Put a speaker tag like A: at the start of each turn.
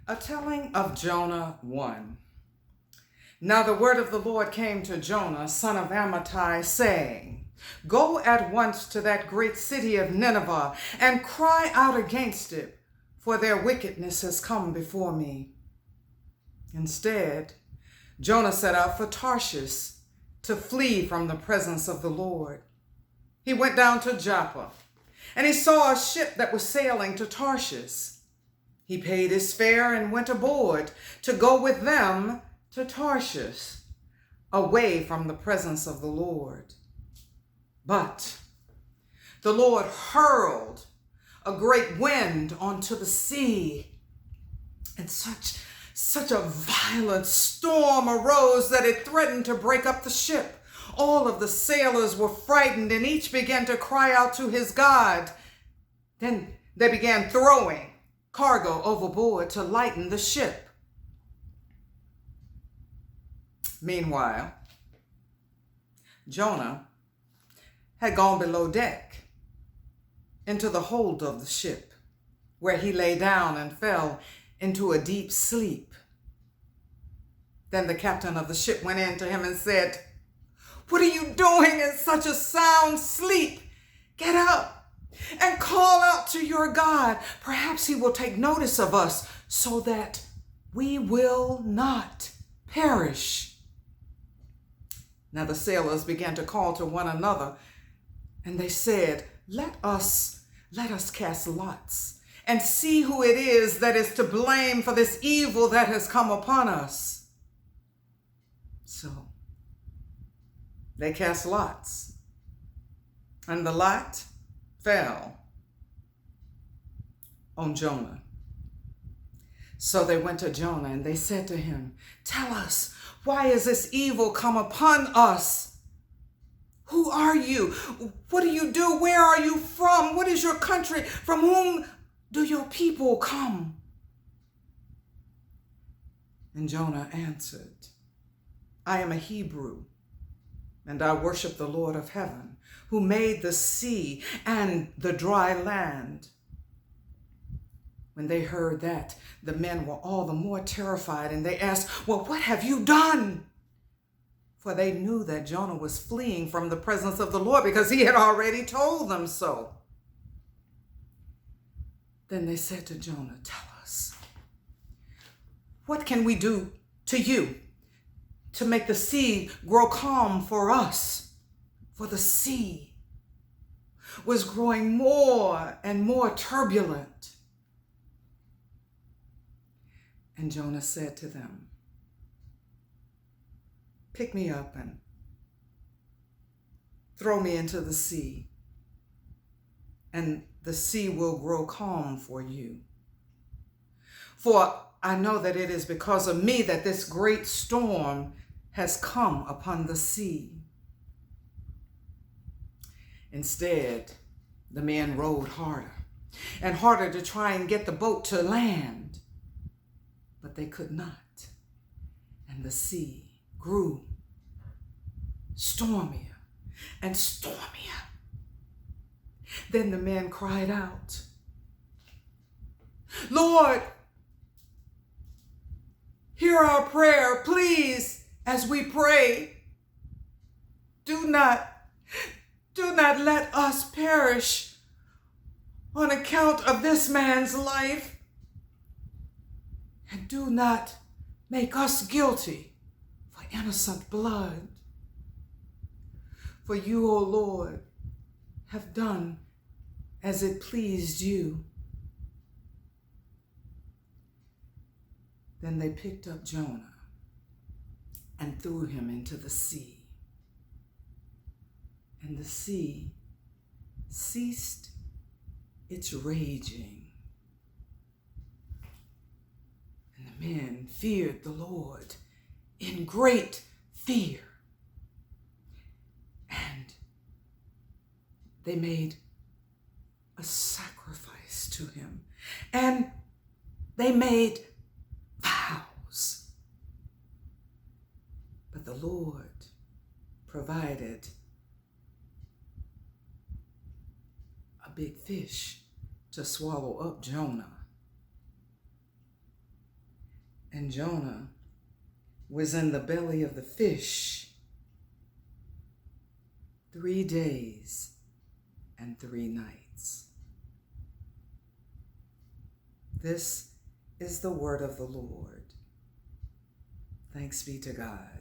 A: A telling of Jonah 1. Now the word of the Lord came to Jonah, son of Amittai, saying, Go at once to that great city of Nineveh and cry out against it, for their wickedness has come before me. Instead, Jonah set out for Tarshish to flee from the presence of the Lord. He went down to Joppa, and he saw a ship that was sailing to Tarshish. He paid his fare and went aboard to go with them to Tarshish, away from the presence of the Lord. But the Lord hurled a great wind onto the sea, and such a violent storm arose that it threatened to break up the ship. All of the sailors were frightened, and each began to cry out to his God. Then they began throwing cargo overboard to lighten the ship. Meanwhile, Jonah had gone below deck into the hold of the ship, where he lay down and fell into a deep sleep. Then the captain of the ship went in to him and said, What are you doing in such a sound sleep? Get up and call out to your God. Perhaps he will take notice of us so that we will not perish. Now the sailors began to call to one another, and they said, Let us cast lots and see who it is that is to blame for this evil that has come upon us. So they cast lots, and the lot fell on Jonah. So they went to Jonah and they said to him, Tell us, why is this evil come upon us? Who are you? What do you do? Where are you from? What is your country? From whom do your people come? And Jonah answered, I am a Hebrew, and I worship the Lord of heaven, who made the sea and the dry land. When they heard that, the men were all the more terrified, and they asked, Well, what have you done? For they knew that Jonah was fleeing from the presence of the Lord, because he had already told them so. Then they said to Jonah, Tell us, what can we do to you to make the sea grow calm for us? For the sea was growing more and more turbulent. And Jonah said to them, Pick me up and throw me into the sea, and the sea will grow calm for you. For I know that it is because of me that this great storm has come upon the sea. Instead, the men rowed harder and harder to try and get the boat to land, but they could not, and the sea grew stormier and stormier. Then the men cried out, Lord, hear our prayer, please, as we pray. Do not let us perish on account of this man's life, and do not make us guilty for innocent blood. For you, O Lord, have done as it pleased you. Then they picked up Jonah and threw him into the sea. And the sea ceased its raging. And the men feared the Lord in great fear. And they made a sacrifice to him. And they made vows. But the Lord provided a big fish to swallow up Jonah. And Jonah was in the belly of the fish 3 days and 3 nights. This is the word of the Lord. Thanks be to God.